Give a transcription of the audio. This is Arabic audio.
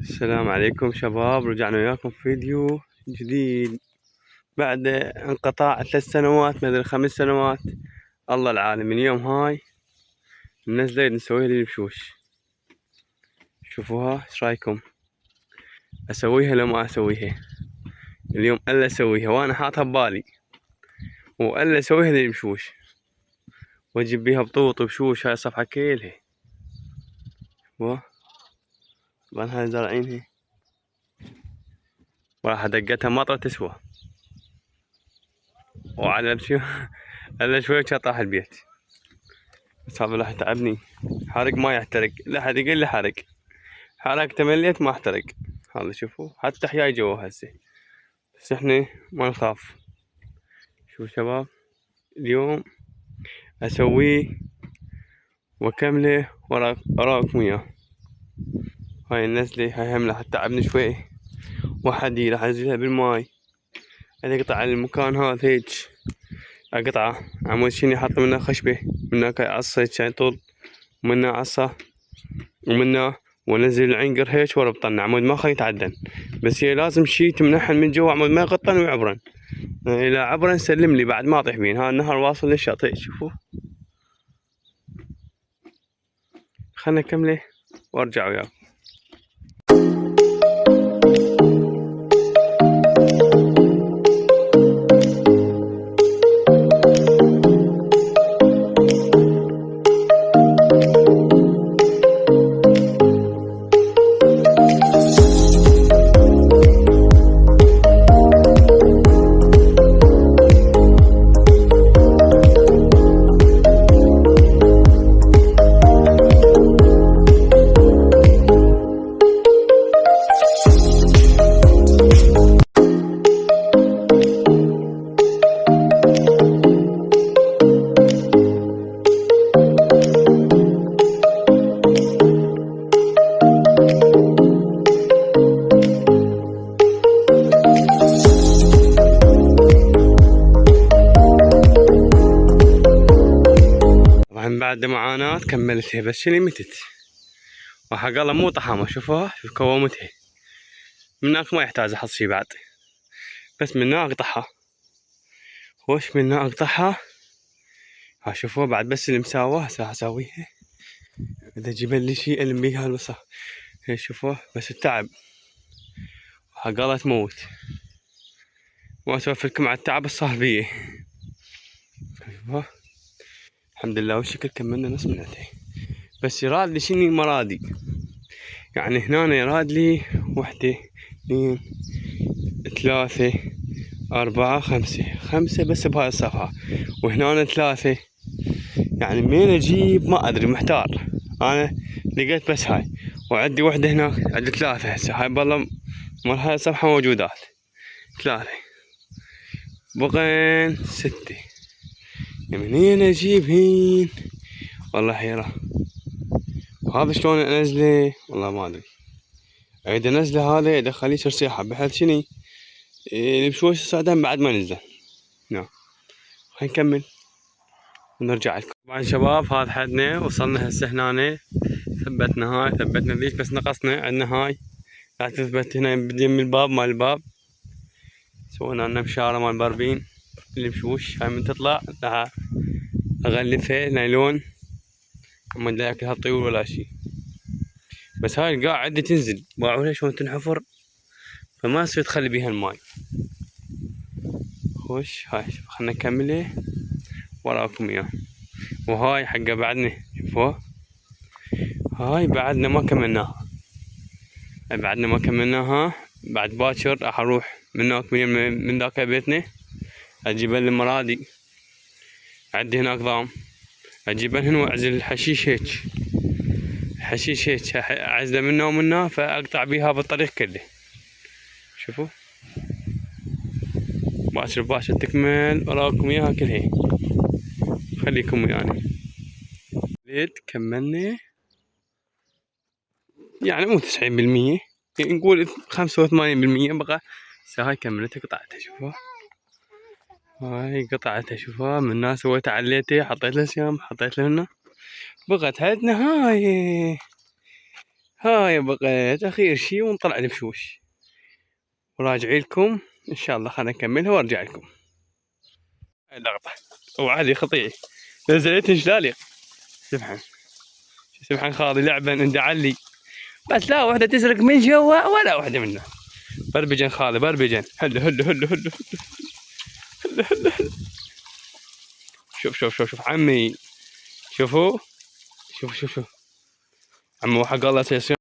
السلام عليكم شباب، رجعنا وياكم في فيديو جديد بعد انقطاع 3 سنوات، مدري 5 سنوات. الله العالم. اليوم هاي منزلة نسويها للبشوش. شوفوها، ايش رايكم؟ اسويها لو ما اسويها؟ اليوم الا اسويها وانا حاطها ببالي، والا اسويها للبشوش واجيب بيها بطوط وبشوش. هاي الصفحة كلها طبعا هاي زارعينها، وراح دقتها مطرة تسوى، وعلى الا شوية طاح البيت. بس هذا راح يتعبني. حرق ما يحترق، لا حد يقول لي حرق، حرقته مليت ما احترق. هذا شوفوا حتى حياي جوا هسه، بس احنا ما نخاف. شوفوا شباب، اليوم اسويه واكمله وراكم وياه. هاي النزلة هاي هم راح تتعبني شوي، وحدي راح انزلها بالماي. انا اقطع المكان هذا هيج، اقطعه عمود شني، احط منه خشبة، منه عصا كان طول، ومنه عصا، ومنه وانزل العنقر هيك وربطن عمود ما خليه يتعدن. بس هي لازم شي تمنحن من جوا عمود ما يقطن ويعبرن. اذا عبرن سلم لي بعد ما اطيح بين. ها النهر واصل للشاطئ، شوفوا. خلنا نكمله وارجع وياكم. طبعا بعد معاناة كملتها، بس شني متت وحق الله مو طحامة. شوفوها، شوف كومتها من هناك ما يحتاج احط شي بعد، بس من هنا اقطعها. وش من هنا اقطعها. ها شوفوها بعد، بس المساواة هسه اسويها. اذا اجيب لي شي الم بيها الوسخ. شوفوها بس التعب حق الله تموت. ما اسولف لكم على التعب الصار بيه. شوفوها الحمد لله والشكر كملنا نص منتين. بس يراد لي شني مرادي، يعني هنا يراد لي 1 2 3 4 5 بس بهاي الصفحة، وهنا 3. يعني منين اجيب ما ادري، محتار. انا لقيت بس هاي، وعندي وحدة هناك، عندي 3 هسه. هاي بالله مال هاي الصفحة موجودات 3، بقين 6. منين اجيب هين؟ والله حيرة. وهذا شلون انزله والله ما ادري. اريد انزله هذا اريد اخليه سياحة، بحيث شني البشوش الصعدان بعد ما نزله. نعم، خلينا نكمل ونرجع لكم. طبعا شباب هذا حدنا، وصلنا هسه هنا. ثبتنا هاي، ثبتنا ذيك، بس نقصنا عندنا هاي راح تثبت هنا بيم الباب مال الباب. سوينا لنا بشارة مال بربين البشوش. هاي من تطلع راح اغلفها نايلون، ما لا ياكلها الطيور ولا شي. بس هاي القاع عندي تنزل، باعوها شلون تنحفر، فما يصير تخلي بيها الماي. خوش هاي خلنا نكمله وراكم اياه. وهاي حقه بعدنا، شوفوها هاي بعدنا ما كملناها. بعدنا ما كملناها. بعد باكر راح اروح من هناك من ذاك بيتنا، اجيب المرادي. عندي هناك ضام، اجيبهن واعزل الحشيش هيك، الحشيش هيك اعزله منه ومنه، فاقطع بيها بالطريق كله. شوفوا باكر تكمل وراكم اياها كلها. خليكم ويانا. بيت كملنا يعني مو 90%، يعني نقول 85% بقى. هاي كملتها قطعتها. شوفوا هاي قطعتها، شوفها من الناس سويتها، عليتها، حطيت لها سيام، حطيت لها هنا. بقت عندنا هاي هاي بقيت اخير شي ونطلع المشوش وراجعي لكم ان شاء الله. خلنا نكملها وارجع لكم. هاي اللقطة وعادي خطيعي نزلت شلالي سبحان خاضي لعبا اندعى لي، بس لا وحدة تسرق من جوا ولا وحدة منه. بربجن خالي بربجن. هلو هلو هلو هلو هلو هلو هلو. شوف عمي. شوفوا شوف عمو حق الله سيصير